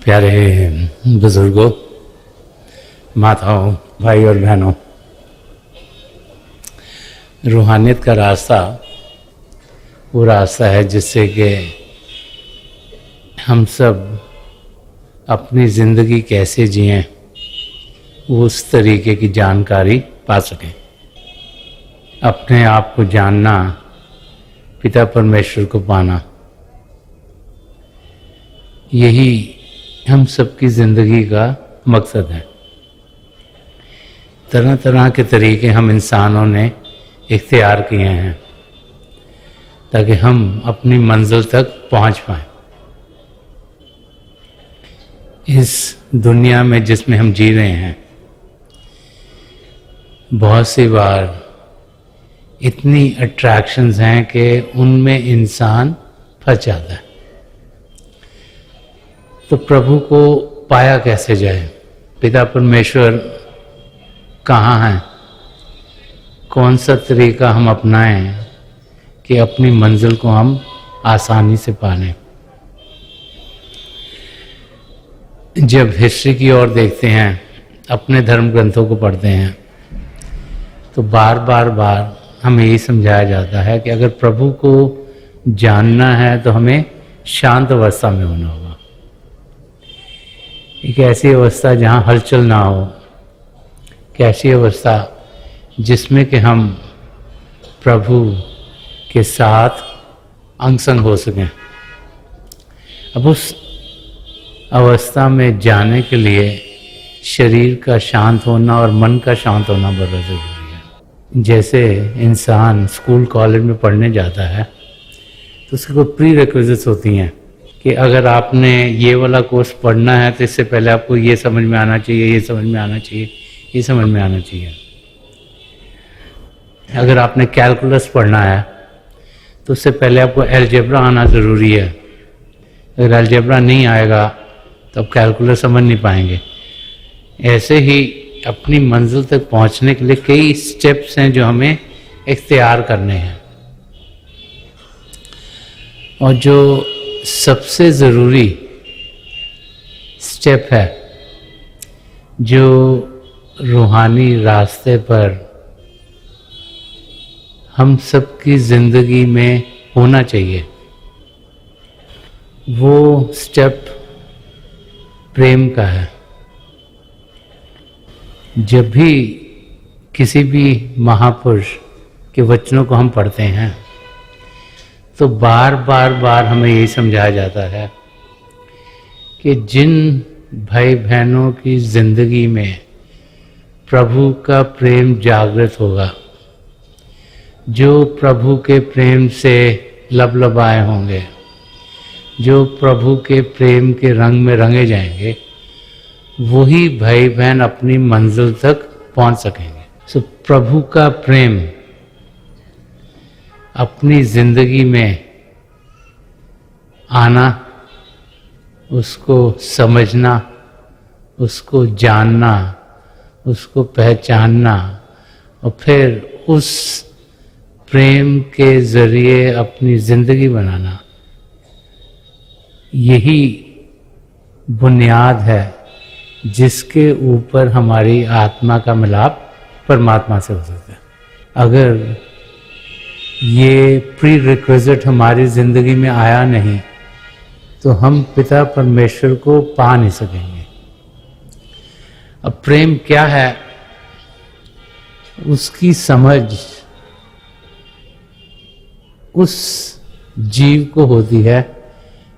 प्यारे बुजुर्गों, माताओं, भाई और बहनों, रूहानियत का रास्ता वो रास्ता है जिससे कि हम सब अपनी ज़िंदगी कैसे जिएं उस तरीके की जानकारी पा सकें। अपने आप को जानना, पिता परमेश्वर को पाना, यही हम सबकी ज़िंदगी का मकसद है। तरह तरह के तरीके हम इंसानों ने इख्तियार किए हैं ताकि हम अपनी मंजिल तक पहुंच पाएं। इस दुनिया में जिसमें हम जी रहे हैं, बहुत सी बार इतनी अट्रैक्शंस हैं कि उनमें इंसान फंस जाता है। तो प्रभु को पाया कैसे जाए? पिता परमेश्वर कहाँ हैं? कौन सा तरीका हम अपनाएं कि अपनी मंजिल को हम आसानी से पा लें? जब हिस्ट्री की ओर देखते हैं, अपने धर्म ग्रंथों को पढ़ते हैं, तो बार बार हमें यही समझाया जाता है कि अगर प्रभु को जानना है तो हमें शांत अवस्था में होना होगा। एक ऐसी अवस्था जहाँ हलचल ना हो, कैसी अवस्था जिसमें कि हम प्रभु के साथ अंग संग हो सकें। अब उस अवस्था में जाने के लिए शरीर का शांत होना और मन का शांत होना बड़ा ज़रूरी है। जैसे इंसान स्कूल कॉलेज में पढ़ने जाता है तो उसकी कोई प्री रिक्विजिट्स होती हैं कि अगर आपने ये वाला कोर्स पढ़ना है तो इससे पहले आपको ये समझ में आना चाहिए, ये समझ में आना चाहिए, ये समझ में आना चाहिए। अगर आपने कैलकुलस पढ़ना है तो उससे पहले आपको अलजेब्रा आना ज़रूरी है। अगर अलजेब्रा नहीं आएगा तो आप कैलकुलस समझ नहीं पाएंगे। ऐसे ही अपनी मंजिल तक पहुंचने के लिए कई स्टेप्स हैं जो हमें इख्तियार करने हैं, और जो सबसे ज़रूरी स्टेप है जो रूहानी रास्ते पर हम सबकी ज़िंदगी में होना चाहिए, वो स्टेप प्रेम का है। जब भी किसी भी महापुरुष के वचनों को हम पढ़ते हैं तो बार बार हमें यही समझाया जाता है कि जिन भाई बहनों की ज़िंदगी में प्रभु का प्रेम जागृत होगा, जो प्रभु के प्रेम से लबलबाए होंगे, जो प्रभु के प्रेम के रंग में रंगे जाएंगे, वही भाई बहन अपनी मंजिल तक पहुंच सकेंगे। सो प्रभु का प्रेम अपनी ज़िंदगी में आना, उसको समझना, उसको जानना, उसको पहचानना और फिर उस प्रेम के ज़रिए अपनी ज़िंदगी बनाना, यही बुनियाद है जिसके ऊपर हमारी आत्मा का मिलाप परमात्मा से हो सकता है। अगर ये प्री रिक्विजिट हमारी ज़िंदगी में आया नहीं तो हम पिता परमेश्वर को पा नहीं सकेंगे। अब प्रेम क्या है, उसकी समझ उस जीव को होती है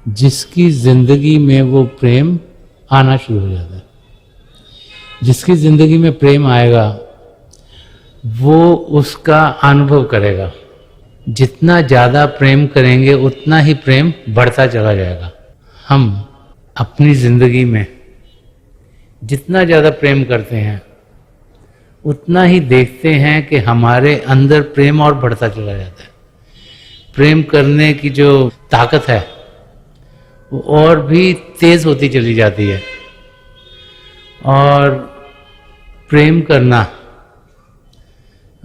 जिसकी ज़िंदगी में वो प्रेम आना शुरू हो जाता है। जिसकी ज़िंदगी में प्रेम आएगा वो उसका अनुभव करेगा। जितना ज़्यादा प्रेम करेंगे उतना ही प्रेम बढ़ता चला जाएगा। हम अपनी ज़िंदगी में जितना ज़्यादा प्रेम करते हैं उतना ही देखते हैं कि हमारे अंदर प्रेम और बढ़ता चला जाता है। प्रेम करने की जो ताकत है वो और भी तेज़ होती चली जाती है। और प्रेम करना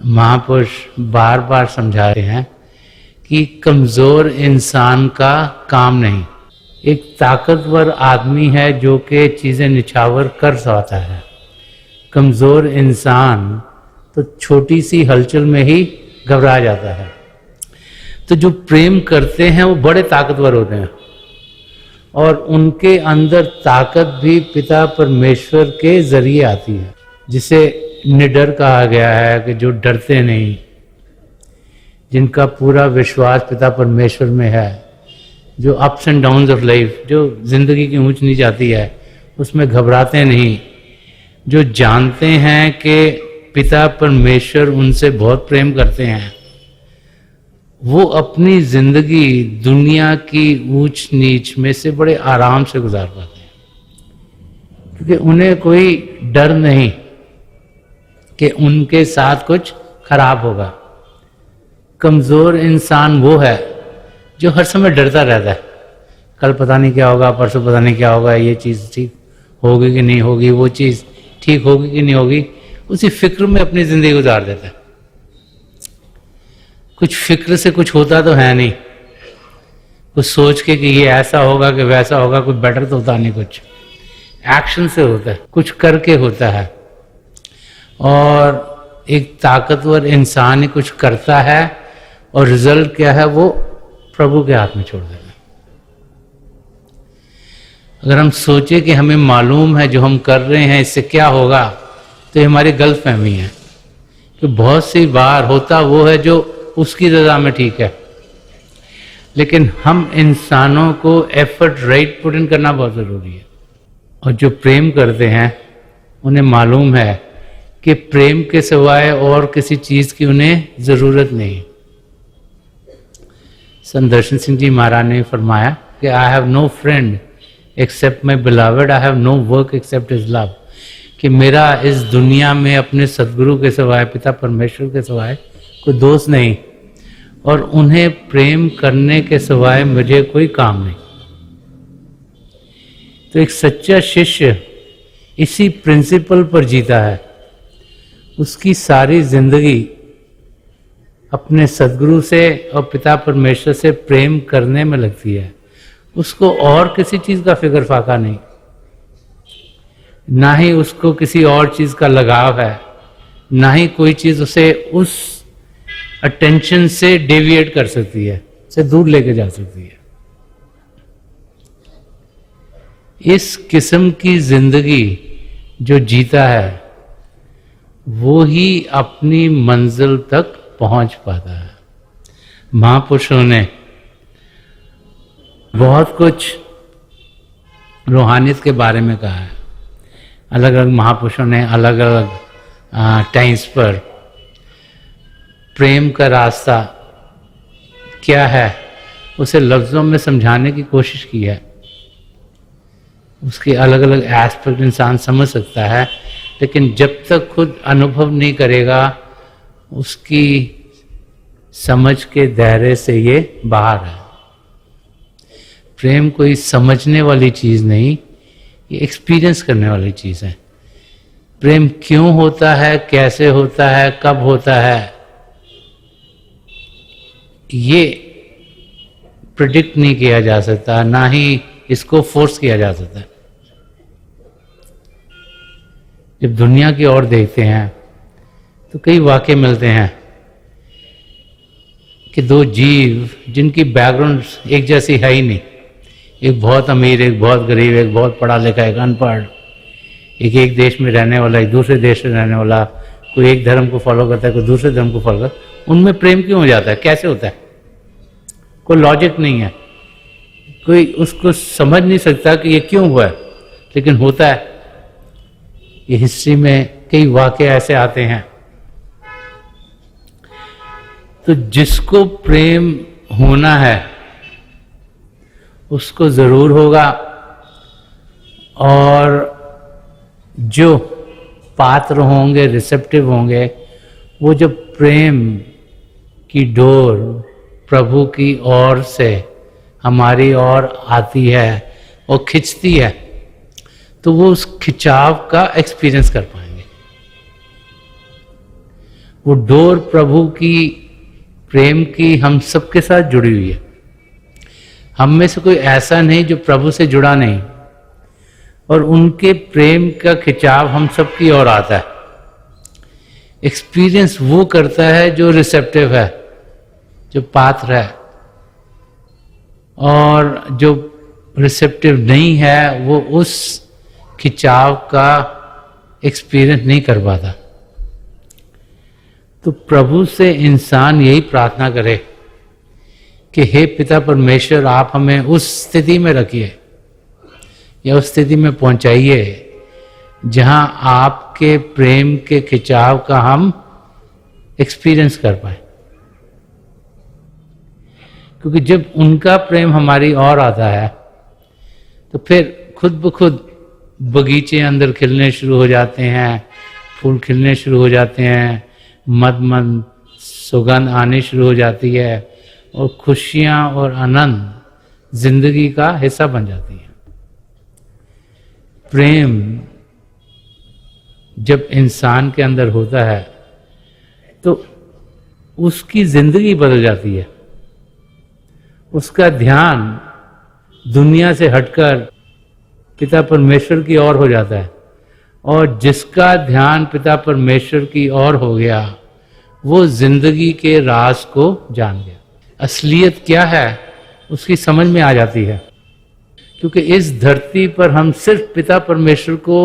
महापुरुष बार बार समझा रहे हैं कि कमज़ोर इंसान का काम नहीं, एक ताकतवर आदमी है जो कि चीज़ें निछावर कर सकता है। कमज़ोर इंसान तो छोटी सी हलचल में ही घबरा जाता है। तो जो प्रेम करते हैं वो बड़े ताकतवर होते हैं और उनके अंदर ताकत भी पिता परमेश्वर के जरिए आती है, जिसे निडर कहा गया है कि जो डरते नहीं, जिनका पूरा विश्वास पिता परमेश्वर में है, जो ups and downs of life, जो जिंदगी की ऊंच नीच आती है उसमें घबराते नहीं, जो जानते हैं कि पिता परमेश्वर उनसे बहुत प्रेम करते हैं, वो अपनी जिंदगी दुनिया की ऊंच नीच में से बड़े आराम से गुजार पाते हैं, क्योंकि उन्हें कोई डर नहीं कि उनके साथ कुछ खराब होगा। कमजोर इंसान वो है जो हर समय डरता रहता है, कल पता नहीं क्या होगा, परसों पता नहीं क्या होगा, ये चीज़ ठीक होगी कि नहीं होगी, वो चीज़ ठीक होगी कि नहीं होगी, उसी फिक्र में अपनी ज़िंदगी गुजार देता है। कुछ फिक्र से कुछ होता तो है नहीं, कुछ सोच के कि ये ऐसा होगा कि वैसा होगा, कुछ बेटर तो होता नहीं, कुछ एक्शन से होता है, कुछ करके होता है। और एक ताकतवर इंसान ही कुछ करता है और रिजल्ट क्या है वो प्रभु के हाथ में छोड़ देना। अगर हम सोचे कि हमें मालूम है जो हम कर रहे हैं इससे क्या होगा, तो ये हमारी गलतफहमी है कि बहुत सी बार होता वो है जो उसकी रजा में ठीक है, लेकिन हम इंसानों को एफर्ट राइट पुट इन करना बहुत ज़रूरी है। और जो प्रेम करते हैं उन्हें मालूम है कि प्रेम के सिवाय और किसी चीज़ की उन्हें ज़रूरत नहीं। संत दर्शन सिंह जी महाराज ने फरमाया कि I have no friend except my beloved, I have no work except his love, कि मेरा इस दुनिया में अपने सदगुरु के सिवाय, पिता परमेश्वर के सिवाय कोई दोस्त नहीं, और उन्हें प्रेम करने के सिवाय मुझे कोई काम नहीं। तो एक सच्चा शिष्य इसी प्रिंसिपल पर जीता है, उसकी सारी जिंदगी अपने सदगुरु से और पिता परमेश्वर से प्रेम करने में लगती है, उसको और किसी चीज़ का फिक्र फाका नहीं, ना ही उसको किसी और चीज़ का लगाव है, ना ही कोई चीज़ उसे उस अटेंशन से डेविएट कर सकती है, उसे दूर लेके जा सकती है। इस किस्म की जिंदगी जो जीता है वो ही अपनी मंजिल तक पहुंच पाता है। महापुरुषों ने बहुत कुछ रूहानियत के बारे में कहा है। अलग अलग महापुरुषों ने अलग अलग टाइम्स पर प्रेम का रास्ता क्या है उसे लफ्ज़ों में समझाने की कोशिश की है। उसके अलग अलग एस्पेक्ट इंसान समझ सकता है, लेकिन जब तक खुद अनुभव नहीं करेगा उसकी समझ के दायरे से ये बाहर है। प्रेम कोई समझने वाली चीज़ नहीं, ये एक्सपीरियंस करने वाली चीज़ है। प्रेम क्यों होता है, कैसे होता है, कब होता है, ये प्रिडिक्ट नहीं किया जा सकता, ना ही इसको फोर्स किया जा सकता। जब दुनिया की ओर देखते हैं तो कई वाक़े मिलते हैं कि दो जीव जिनकी बैकग्राउंड एक जैसी है ही नहीं, एक बहुत अमीर, एक बहुत गरीब, एक बहुत पढ़ा लिखा, एक अनपढ़, एक देश में रहने वाला, एक दूसरे देश में रहने वाला, कोई एक धर्म को फॉलो करता है, कोई दूसरे धर्म को फॉलो करता है, उनमें प्रेम क्यों हो जाता है, कैसे होता है? कोई लॉजिक नहीं है, कोई उसको समझ नहीं सकता कि ये क्यों हुआ है, लेकिन होता है। ये हिस्ट्री में कई वाक़े ऐसे आते हैं। तो जिसको प्रेम होना है उसको ज़रूर होगा, और जो पात्र होंगे, रिसेप्टिव होंगे, वो जब प्रेम की डोर प्रभु की ओर से हमारी ओर आती है और खिंचती है, तो वो उस खिंचाव का एक्सपीरियंस कर पाएंगे। वो डोर प्रभु की प्रेम की हम सबके साथ जुड़ी हुई है। हम में से कोई ऐसा नहीं जो प्रभु से जुड़ा नहीं, और उनके प्रेम का खिंचाव हम सब की ओर आता है। एक्सपीरियंस वो करता है जो रिसेप्टिव है, जो पात्र है, और जो रिसेप्टिव नहीं है वो उस खिंचाव का एक्सपीरियंस नहीं कर पाता। तो प्रभु से इंसान यही प्रार्थना करे कि हे पिता परमेश्वर, आप हमें उस स्थिति में रखिए या उस स्थिति में पहुंचाइए जहां आपके प्रेम के खिंचाव का हम एक्सपीरियंस कर पाए। क्योंकि जब उनका प्रेम हमारी ओर आता है तो फिर खुद ब खुद बगीचे अंदर खिलने शुरू हो जाते हैं, फूल खिलने शुरू हो जाते हैं, मद सुगंध आने शुरू हो जाती है, और खुशियां और आनंद जिंदगी का हिस्सा बन जाती है। प्रेम जब इंसान के अंदर होता है तो उसकी जिंदगी बदल जाती है। उसका ध्यान दुनिया से हटकर पिता परमेश्वर की ओर हो जाता है, और जिसका ध्यान पिता परमेश्वर की ओर हो गया वो जिंदगी के राज को जान गया। असलियत क्या है उसकी समझ में आ जाती है। क्योंकि इस धरती पर हम सिर्फ पिता परमेश्वर को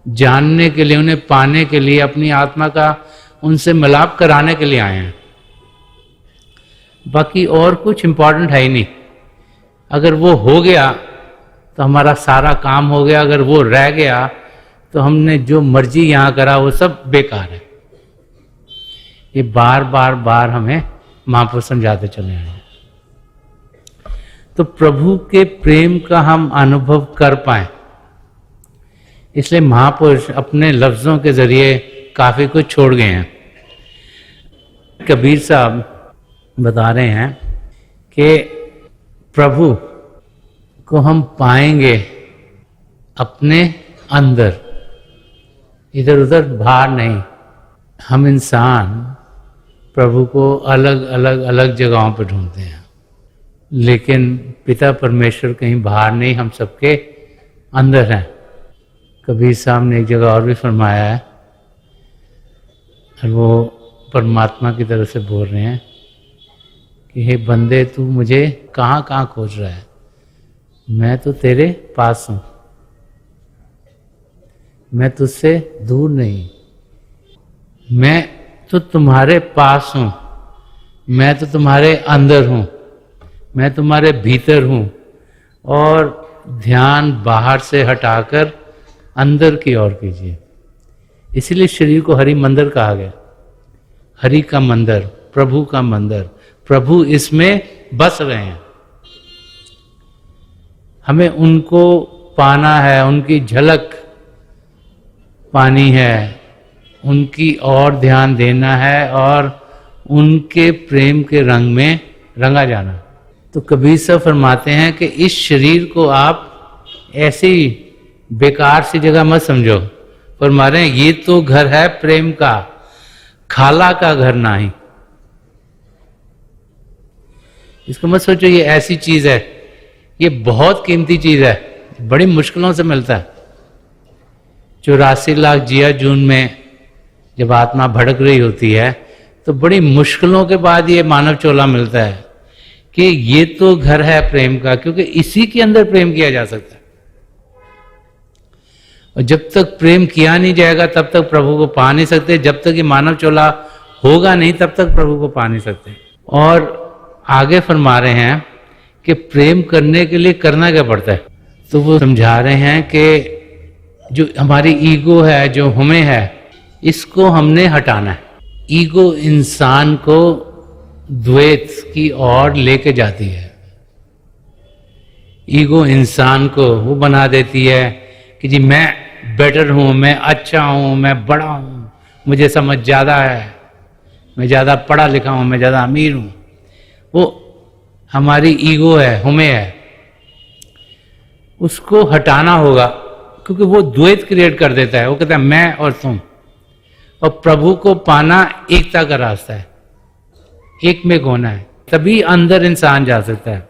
जानने के लिए, उन्हें पाने के लिए, अपनी आत्मा का उनसे मिलाप कराने के लिए आए हैं। बाकी और कुछ इंपॉर्टेंट है ही नहीं। अगर वो हो गया तो हमारा सारा काम हो गया, अगर वो रह गया तो हमने जो मर्जी यहां करा वो सब बेकार है। ये बार बार हमें महापुरुष समझाते चले आए हैं। तो प्रभु के प्रेम का हम अनुभव कर पाए, इसलिए महापुरुष अपने लफ्जों के जरिए काफी कुछ छोड़ गए हैं। कबीर साहब बता रहे हैं कि प्रभु को हम पाएंगे अपने अंदर, इधर उधर बाहर नहीं। हम इंसान प्रभु को अलग जगहों पर ढूंढते हैं, लेकिन पिता परमेश्वर कहीं बाहर नहीं, हम सबके अंदर हैं। कबीर साहब ने एक जगह और भी फरमाया है, और वो परमात्मा की तरफ से बोल रहे हैं कि हे बंदे, तू मुझे कहाँ कहाँ खोज रहा है, मैं तो तेरे पास हूँ, मैं तुझसे दूर नहीं, मैं तो तुम्हारे पास हूँ, मैं तो तुम्हारे अंदर हूँ, मैं तुम्हारे भीतर हूँ। और ध्यान बाहर से हटाकर अंदर की ओर कीजिए। इसीलिए शरीर को हरि मंदिर कहा गया। हरि का मंदिर, प्रभु का मंदिर, प्रभु इसमें बस रहे हैं। हमें उनको पाना है, उनकी झलक पानी है, उनकी ओर ध्यान देना है, और उनके प्रेम के रंग में रंगा जाना। तो कबीर साहब फरमाते हैं कि इस शरीर को आप ऐसी बेकार सी जगह मत समझो। फरमा रहे हैं ये तो घर है प्रेम का, खाला का घर नहीं। इसको मत सोचो ये ऐसी चीज है, ये बहुत कीमती चीज है, बड़ी मुश्किलों से मिलता है। 84 लाख जिया जून में जब आत्मा भड़क रही होती है तो बड़ी मुश्किलों के बाद ये मानव चोला मिलता है कि ये तो घर है प्रेम का, क्योंकि इसी के अंदर प्रेम किया जा सकता है। और जब तक प्रेम किया नहीं जाएगा तब तक प्रभु को पा नहीं सकते। जब तक ये मानव चोला होगा नहीं तब तक प्रभु को पा नहीं सकते। और आगे फरमा रहे हैं कि प्रेम करने के लिए करना क्या पड़ता है। तो वो समझा रहे हैं कि जो हमारी ईगो है, जो हमें है, इसको हमने हटाना है। ईगो इंसान को द्वैत की ओर लेके जाती है। ईगो इंसान को वो बना देती है कि जी मैं बेटर हूं, मैं अच्छा हूं, मैं बड़ा हूं, मुझे समझ ज्यादा है, मैं ज्यादा पढ़ा लिखा हूं, मैं ज्यादा अमीर हूं। वो हमारी ईगो है, हमें है, उसको हटाना होगा, क्योंकि वो द्वैत क्रिएट कर देता है। वो कहता है मैं और तुम। और प्रभु को पाना एकता का रास्ता है, एक में होना है, तभी अंदर इंसान जा सकता है।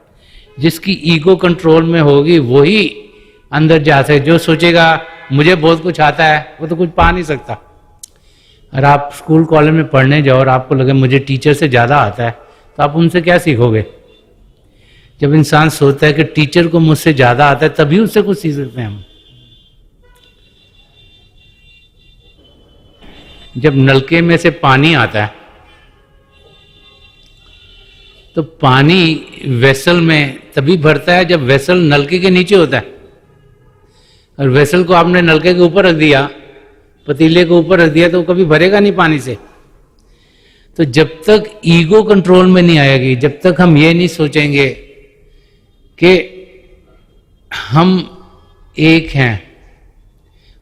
जिसकी ईगो कंट्रोल में होगी वही अंदर जा सके। जो सोचेगा मुझे बहुत कुछ आता है वो तो कुछ पा नहीं सकता। अगर आप स्कूल कॉलेज में पढ़ने जाओ और आपको लगे मुझे टीचर से ज़्यादा आता है तो आप उनसे क्या सीखोगे? जब इंसान सोचता है कि टीचर को मुझसे ज़्यादा आता है तभी उससे कुछ सीख सकते हैं हम। जब नलके में से पानी आता है तो पानी वेसल में तभी भरता है जब वेसल नलके के नीचे होता है। और वेसल को आपने नलके के ऊपर रख दिया, पतीले के ऊपर रख दिया तो कभी भरेगा नहीं पानी से। तो जब तक ईगो कंट्रोल में नहीं आएगी, जब तक हम ये नहीं सोचेंगे कि हम एक हैं,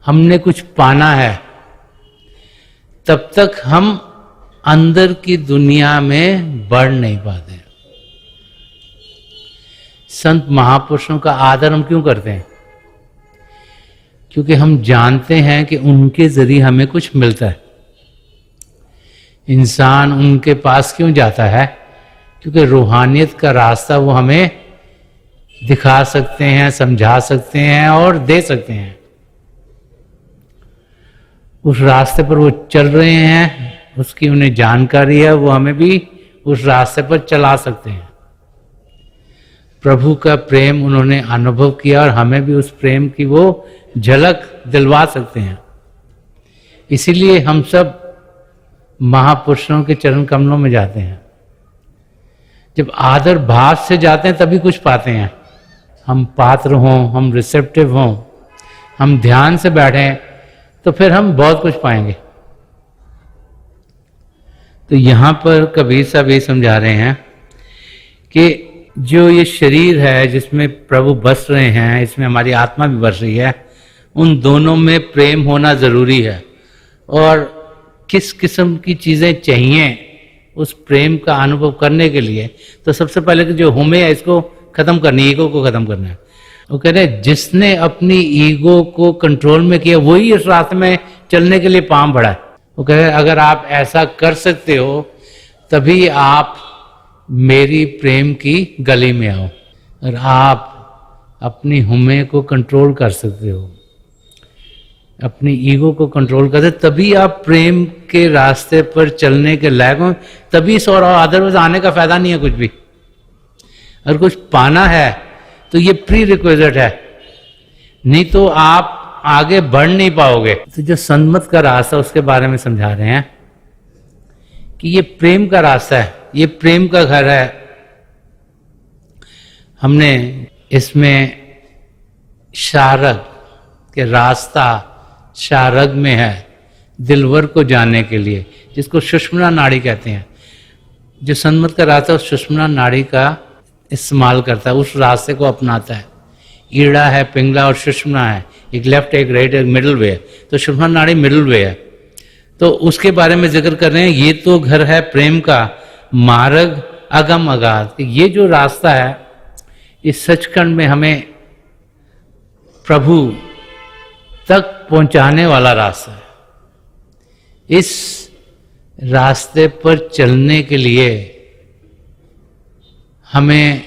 हमने कुछ पाना है, तब तक हम अंदर की दुनिया में बढ़ नहीं पाते। संत महापुरुषों का आदर हम क्यों करते हैं? क्योंकि हम जानते हैं कि उनके जरिए हमें कुछ मिलता है। इंसान उनके पास क्यों जाता है? क्योंकि रूहानियत का रास्ता वो हमें दिखा सकते हैं, समझा सकते हैं और दे सकते हैं। उस रास्ते पर वो चल रहे हैं, उसकी उन्हें जानकारी है, वो हमें भी उस रास्ते पर चला सकते हैं। प्रभु का प्रेम उन्होंने अनुभव किया और हमें भी उस प्रेम की वो झलक दिलवा सकते हैं। इसीलिए हम सब महापुरुषों के चरण कमलों में जाते हैं। जब आदर भाव से जाते हैं तभी कुछ पाते हैं। हम पात्र हों, हम रिसेप्टिव हों, हम ध्यान से बैठें तो फिर हम बहुत कुछ पाएंगे। तो यहां पर कबीर साहब ये समझा रहे हैं कि जो ये शरीर है जिसमें प्रभु बस रहे हैं, इसमें हमारी आत्मा भी बस रही है, उन दोनों में प्रेम होना जरूरी है। और किस किस्म की चीजें चाहिए उस प्रेम का अनुभव करने के लिए, तो सबसे पहले कि जो हुमे है इसको खत्म करनी, ईगो को खत्म करना है। वो कह रहे हैं जिसने अपनी ईगो को कंट्रोल में किया वही इस रास्ते में चलने के लिए पांव बढ़ा है। वो कह रहे हैं अगर आप ऐसा कर सकते हो तभी आप मेरी प्रेम की गली में आओ। और आप अपनी हुमे को कंट्रोल कर सकते हो, अपनी ईगो को कंट्रोल करते, तभी आप प्रेम के रास्ते पर चलने के लायक हो, तभी सो रहा हो। अदरवाइज आने का फायदा नहीं है कुछ भी। अगर कुछ पाना है तो ये प्री रिक्विजिट है, नहीं तो आप आगे बढ़ नहीं पाओगे। तो जो सन्मत का रास्ता उसके बारे में समझा रहे हैं कि ये प्रेम का रास्ता है, ये प्रेम का घर है। हमने इसमें शारग के रास्ता शारग में है दिलवर को जानने के लिए, जिसको सुषुम्ना नाड़ी कहते हैं। जो सन्मत का रास्ता उस सुषुम्ना नाड़ी का इस्तेमाल करता है, उस रास्ते को अपनाता है। ईड़ा है, पिंगला और सुषुम्ना है, एक लेफ्ट एक राइट एक मिडिल वे है। तो सुषुम्ना नाड़ी मिडिल वे है, तो उसके बारे में जिक्र कर रहे हैं। ये तो घर है प्रेम का, मार्ग अगम अगाध। ये जो रास्ता है इस सचखंड में हमें प्रभु तक पहुंचाने वाला रास्ता है। इस रास्ते पर चलने के लिए हमें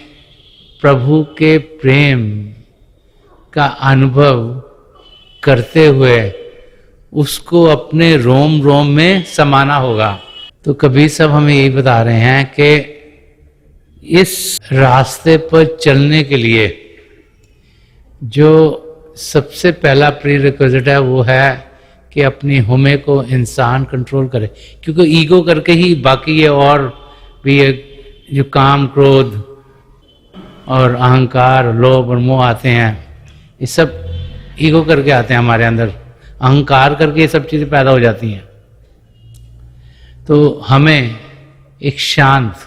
प्रभु के प्रेम का अनुभव करते हुए उसको अपने रोम रोम में समाना होगा। तो कबीर साहब हमें यही बता रहे हैं कि इस रास्ते पर चलने के लिए जो सबसे पहला प्री रिक्विजिट है वो है कि अपनी हुमे को इंसान कंट्रोल करे। क्योंकि ईगो करके ही बाकी ये और भी जो काम क्रोध और अहंकार लोभ और मोह आते हैं, ये सब ईगो करके आते हैं हमारे अंदर। अहंकार करके ये सब चीज़ें पैदा हो जाती हैं। तो हमें एक शांत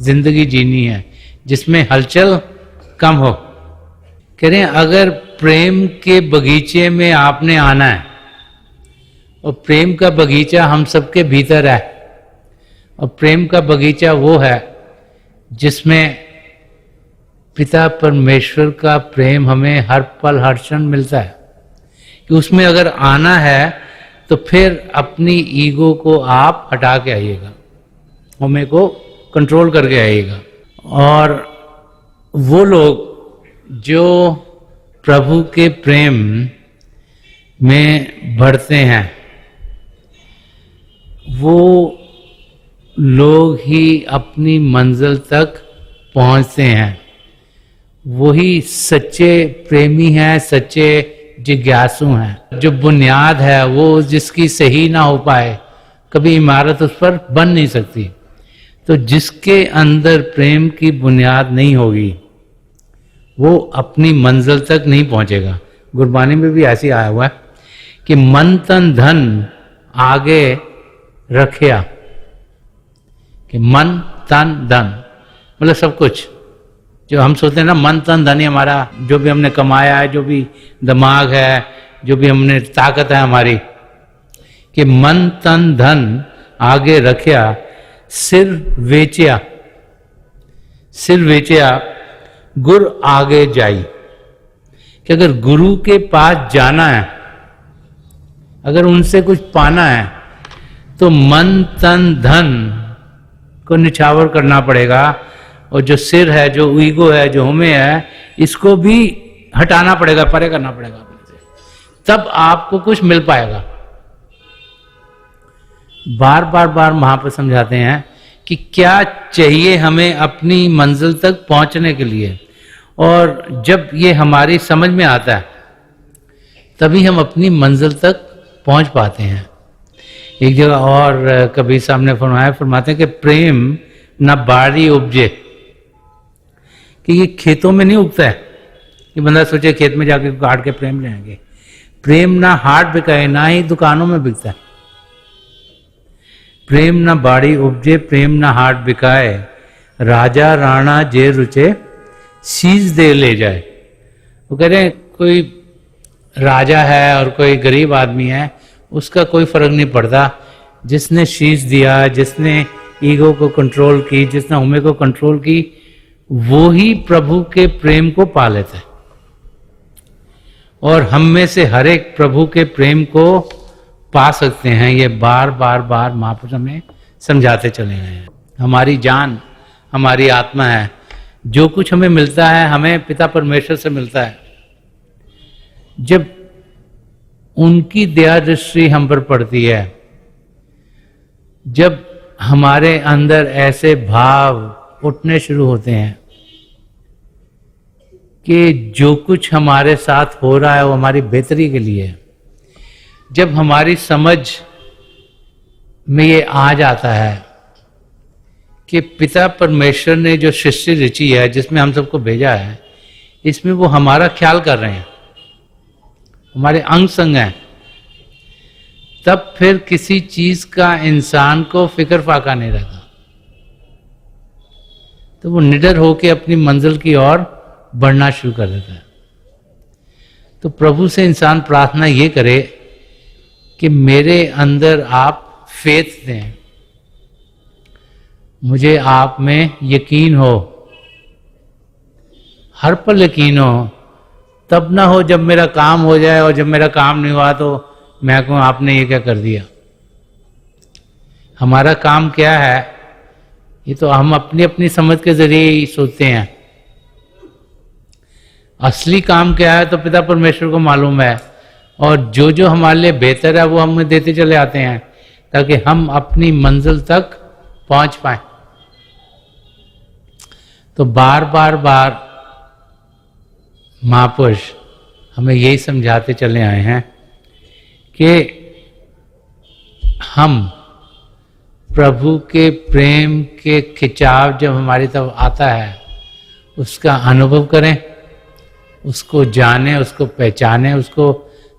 जिंदगी जीनी है जिसमें हलचल कम हो। कह रहे हैं अगर प्रेम के बगीचे में आपने आना है, और प्रेम का बगीचा हम सबके भीतर है, और प्रेम का बगीचा वो है जिसमें पिता परमेश्वर का प्रेम हमें हर पल हर क्षण मिलता है, कि उसमें अगर आना है तो फिर अपनी ईगो को आप हटा के आइएगा, हुमे को कंट्रोल करके आइएगा। और वो लोग जो प्रभु के प्रेम में बढ़ते हैं वो लोग ही अपनी मंजिल तक पहुंचते हैं। वही सच्चे प्रेमी हैं, सच्चे जिज्ञासु हैं। जो बुनियाद है वो जिसकी सही ना हो पाए, कभी इमारत उस पर बन नहीं सकती। तो जिसके अंदर प्रेम की बुनियाद नहीं होगी वो अपनी मंजिल तक नहीं पहुंचेगा। गुरबानी में भी ऐसे आया हुआ है कि मन तन धन आगे रखिया, कि मन तन धन मतलब सब कुछ जो हम सोचते हैं ना, मन तन धन ही हमारा, जो भी हमने कमाया है, जो भी दिमाग है, जो भी हमने ताकत है हमारी, कि मन तन धन आगे रखिया, सिर वेचिया, सिर वेचिया गुर आगे जाई। कि अगर गुरु के पास जाना है, अगर उनसे कुछ पाना है तो मन तन धन को निछावर करना पड़ेगा, और जो सिर है, जो ईगो है, जो हमें है, इसको भी हटाना पड़ेगा, परे करना पड़ेगा अपने से, तब आपको कुछ मिल पाएगा। बार बार महाप्रभु समझाते हैं कि क्या चाहिए हमें अपनी मंजिल तक पहुंचने के लिए, और जब ये हमारी समझ में आता है तभी हम अपनी मंजिल तक पहुंच पाते हैं। एक जगह और कबीर साहब ने फरमाते हैं कि प्रेम न बाड़ी उपजे, कि ये खेतों में नहीं उगता है कि बंदा सोचे खेत में जाके काट के प्रेम लेंगे। प्रेम ना हाट बिकाए, ना ही दुकानों में बिकता है। प्रेम न बाड़ी उपजे, प्रेम न हाट बिकाए, राजा राणा जे रुचे शीश दे ले जाए। वो कह रहे हैं कोई राजा है और कोई गरीब आदमी है, उसका कोई फर्क नहीं पड़ता। जिसने शीश दिया, जिसने ईगो को कंट्रोल की, जिसने हुमे को कंट्रोल की, वो ही प्रभु के प्रेम को पा लेता है। और हम में से हर एक प्रभु के प्रेम को पा सकते हैं। ये बार बार महापुरुष हमें समझाते चले गए हैं। हमारी जान, हमारी आत्मा है, जो कुछ हमें मिलता है हमें पिता परमेश्वर से मिलता है। जब उनकी दया दृष्टि हम पर पड़ती है, जब हमारे अंदर ऐसे भाव उठने शुरू होते हैं कि जो कुछ हमारे साथ हो रहा है वो हमारी बेहतरी के लिए है, जब हमारी समझ में ये आ जाता है कि पिता परमेश्वर ने जो सृष्टि रची है, जिसमें हम सबको भेजा है, इसमें वो हमारा ख्याल कर रहे हैं, हमारे अंग संग हैं, तब फिर किसी चीज का इंसान को फिक्र फाका नहीं रहता। तो वो निडर होकर अपनी मंजिल की ओर बढ़ना शुरू कर देता है। तो प्रभु से इंसान प्रार्थना ये करे कि मेरे अंदर आप फेथ दें, मुझे आप में यकीन हो, हर पल यकीन हो। तब ना हो जब मेरा काम हो जाए और जब मेरा काम नहीं हुआ तो मैं कहूँ आपने ये क्या कर दिया। हमारा काम क्या है ये तो हम अपनी अपनी समझ के जरिए ही सोचते हैं। असली काम क्या है तो पिता परमेश्वर को मालूम है, और जो जो हमारे लिए बेहतर है वो हमें देते चले आते हैं ताकि हम अपनी मंजिल तक पहुंच पाए। तो बार बार महापुरुष हमें यही समझाते चले आए हैं कि हम प्रभु के प्रेम के खिंचाव जब हमारी तरफ आता है उसका अनुभव करें, उसको जानें, उसको पहचानें, उसको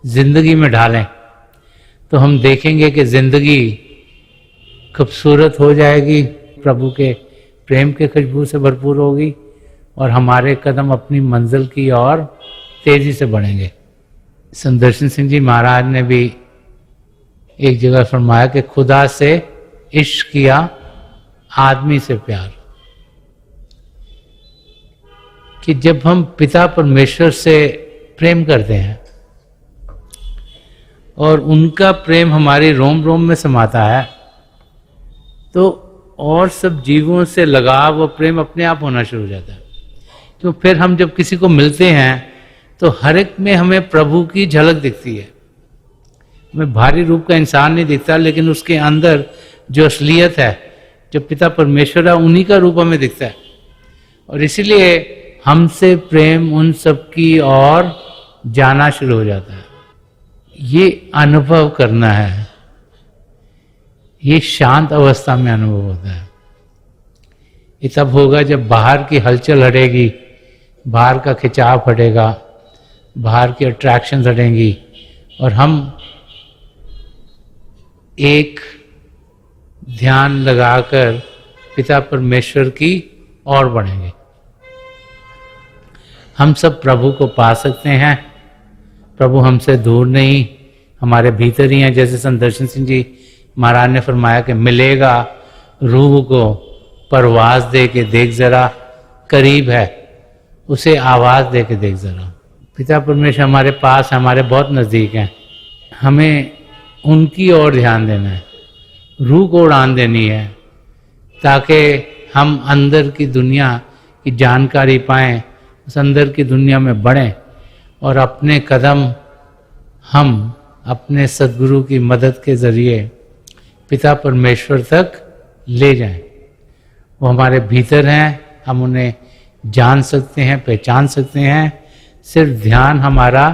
जिंदगी में ढालें, तो हम देखेंगे कि जिंदगी खूबसूरत हो जाएगी, प्रभु के प्रेम के खुशबू से भरपूर होगी और हमारे कदम अपनी मंजिल की ओर तेजी से बढ़ेंगे। संदर्शन सिंह जी महाराज ने भी एक जगह फरमाया कि खुदा से इश्क किया, आदमी से प्यार। कि जब हम पिता परमेश्वर से प्रेम करते हैं और उनका प्रेम हमारी रोम रोम में समाता है, तो और सब जीवों से लगाव और प्रेम अपने आप होना शुरू हो जाता है। तो फिर हम जब किसी को मिलते हैं तो हर एक में हमें प्रभु की झलक दिखती है। हमें भारी रूप का इंसान नहीं दिखता, लेकिन उसके अंदर जो असलियत है, जो पिता परमेश्वर है, उन्हीं का रूप हमें दिखता है। और इसीलिए हमसे प्रेम उन सबकी और जाना शुरू हो जाता है। ये अनुभव करना है, ये शांत अवस्था में अनुभव होता है। ये तब होगा जब बाहर की हलचल हटेगी, बाहर का खिंचाव हटेगा, बाहर की अट्रैक्शन हटेंगी और हम एक ध्यान लगाकर पिता परमेश्वर की ओर बढ़ेंगे। हम सब प्रभु को पा सकते हैं। प्रभु हमसे दूर नहीं, हमारे भीतर ही हैं। जैसे संत दर्शन सिंह जी महाराज ने फरमाया कि मिलेगा रूह को परवाज दे के देख जरा, करीब है उसे आवाज दे के देख जरा। पिता परमेश्वर हमारे पास, हमारे बहुत नज़दीक हैं। हमें उनकी ओर ध्यान देना है, रूह को उड़ान देनी है, ताकि हम अंदर की दुनिया की जानकारी पाएं, उस अंदर की दुनिया में बढ़ें और अपने कदम हम अपने सद्गुरु की मदद के ज़रिए पिता परमेश्वर तक ले जाएं। वो हमारे भीतर हैं, हम उन्हें जान सकते हैं, पहचान सकते हैं। सिर्फ ध्यान हमारा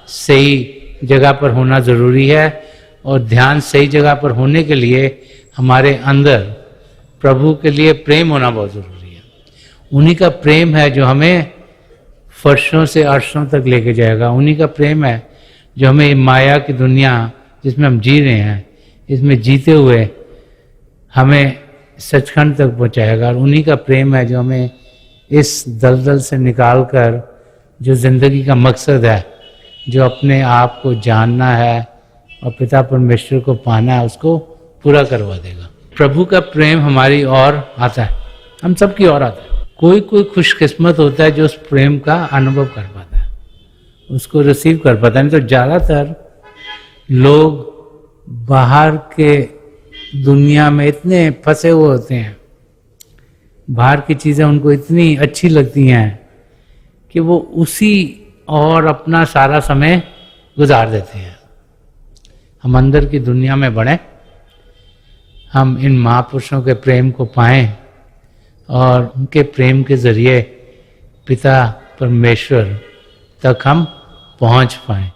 सही जगह पर होना ज़रूरी है, और ध्यान सही जगह पर होने के लिए हमारे अंदर प्रभु के लिए प्रेम होना बहुत ज़रूरी है। उन्हीं का प्रेम है जो हमें फर्शों से अर्शों तक लेके जाएगा। उन्हीं का प्रेम है जो हमें माया की दुनिया जिसमें हम जी रहे हैं, इसमें जीते हुए हमें सचखंड तक पहुंचाएगा। और उन्हीं का प्रेम है जो हमें इस दलदल से निकालकर जो जिंदगी का मकसद है, जो अपने आप को जानना है और पिता परमेश्वर को पाना है, उसको पूरा करवा देगा। प्रभु का प्रेम हमारी ओर आता है, हम सबकी ओर आता है। कोई कोई खुशकिस्मत होता है जो उस प्रेम का अनुभव कर पाता है, उसको रिसीव कर पाता है। नहीं तो ज़्यादातर लोग बाहर के दुनिया में इतने फंसे हुए होते हैं, बाहर की चीज़ें उनको इतनी अच्छी लगती हैं कि वो उसी और अपना सारा समय गुजार देते हैं। हम अंदर की दुनिया में बढ़ें, हम इन महापुरुषों के प्रेम को पाएं और उनके प्रेम के ज़रिए पिता परमेश्वर तक हम पहुंच पाएं।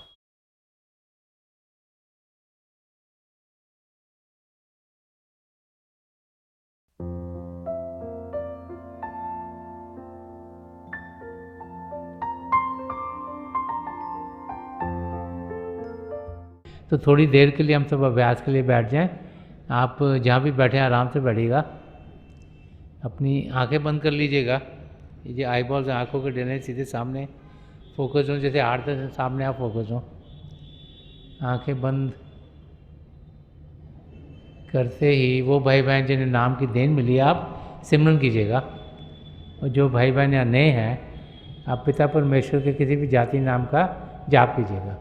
तो थोड़ी देर के लिए हम सब अभ्यास के लिए बैठ जाएं। आप जहाँ भी बैठे हैं आराम से बैठिएगा, अपनी आंखें बंद कर लीजिएगा। ये आई बॉल्स आँखों के डरने सीधे सामने फोकस हो, जैसे 8-10 सामने आप फोकस हो। आंखें बंद करते ही वो भाई बहन जिन्हें नाम की देन मिली है, आप सिमरन कीजिएगा। और जो भाई बहन यहाँ नए हैं, आप पिता परमेश्वर के किसी भी जाति नाम का जाप कीजिएगा।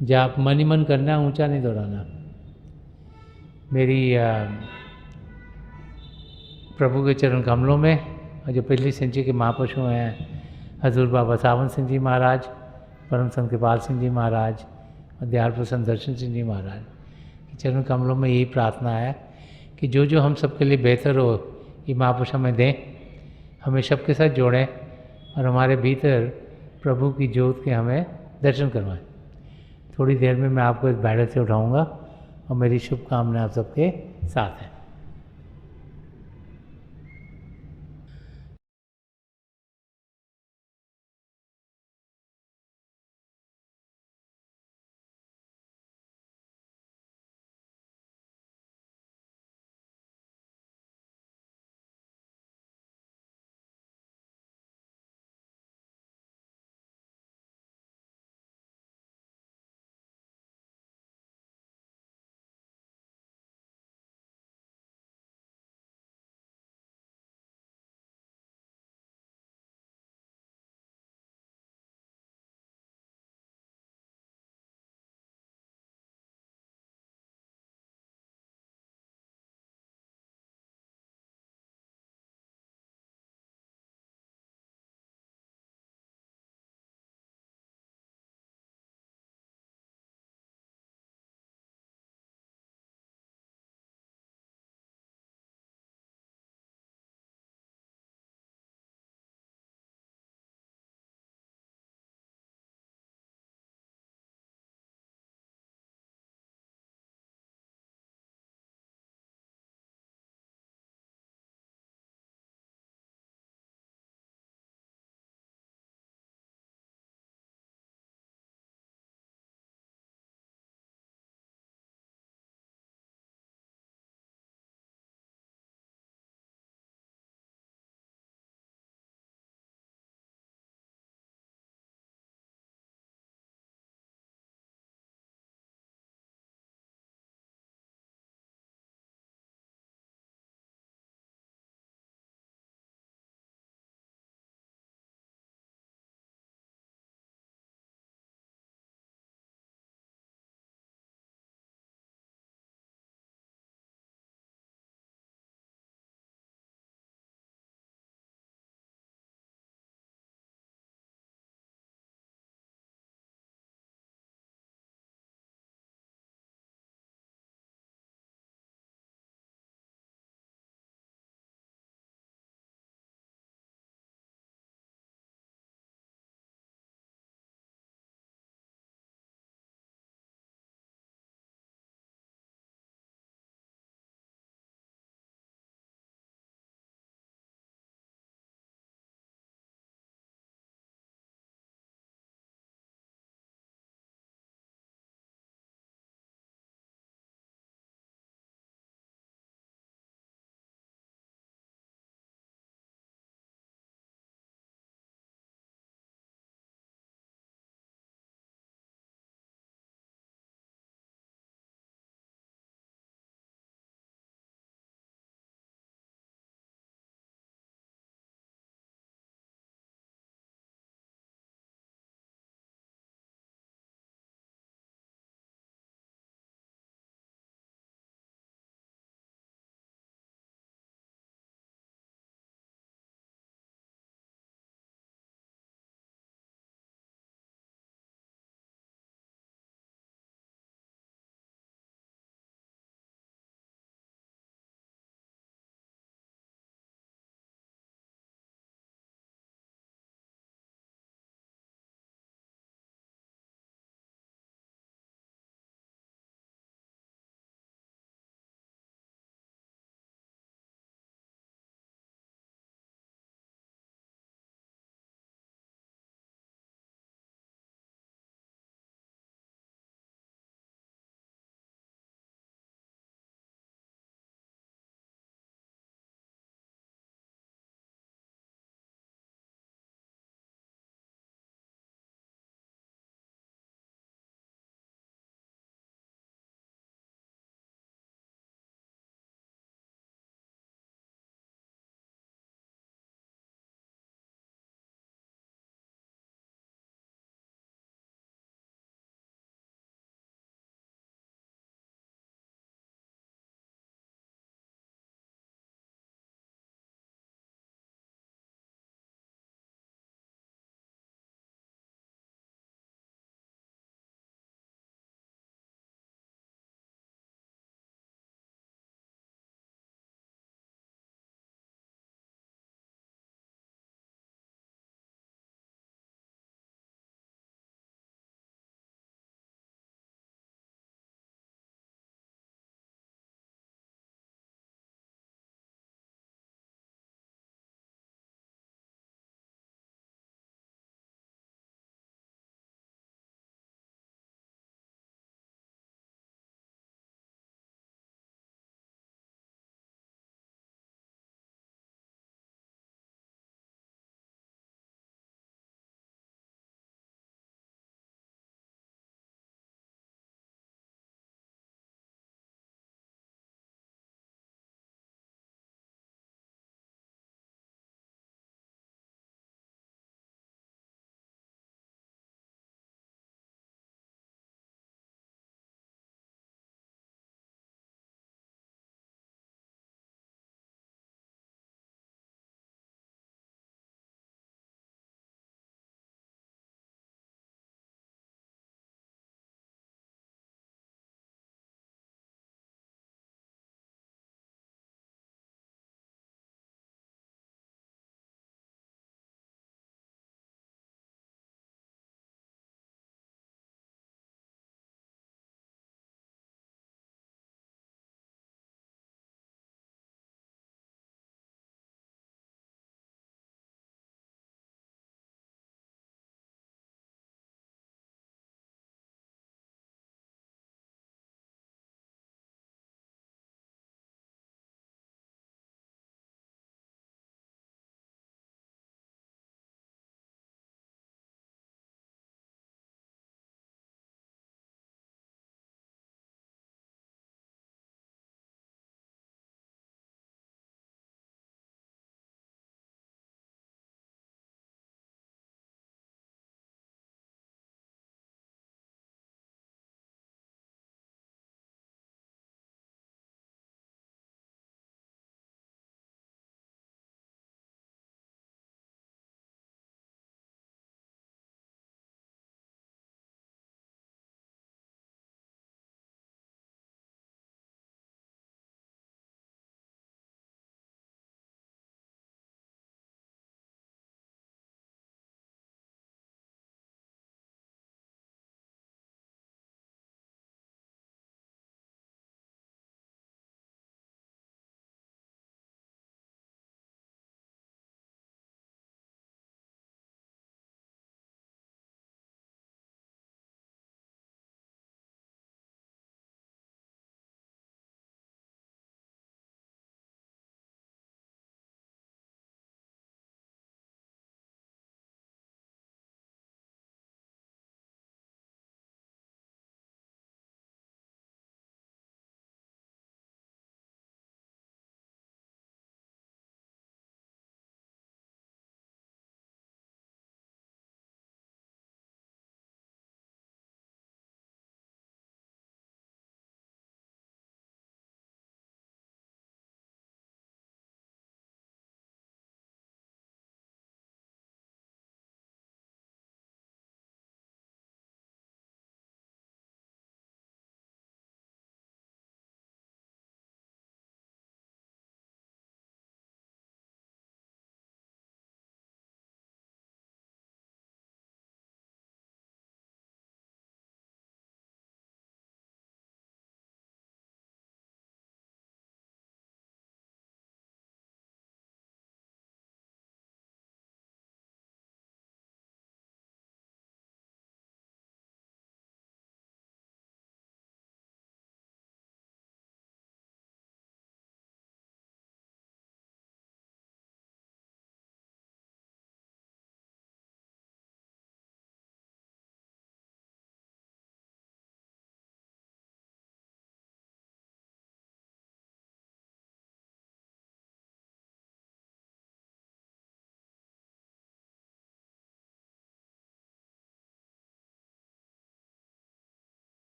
जाप मन ही मन करना, ऊंचा नहीं दोहराना। मेरी प्रभु के चरण कमलों में, और जो पिछली संचय के महापुरुष हैं, हजूर बाबा सावन सिंह जी महाराज, परम संत कृपाल सिंह जी महाराज और दयाल प्रसन्न दर्शन सिंह जी महाराज के चरण कमलों में यही प्रार्थना है कि जो जो हम सबके लिए बेहतर हो, ये महापुरुष हमें दें, हमें सबके साथ जोड़ें और हमारे भीतर प्रभु की ज्योत के हमें दर्शन करवाएं। थोड़ी देर में मैं आपको इस बैठक से उठाऊंगा और मेरी शुभकामनाएं आप सबके साथ हैं।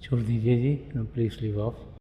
छोड़ दीजिए जी, प्लीज लीव ऑफ।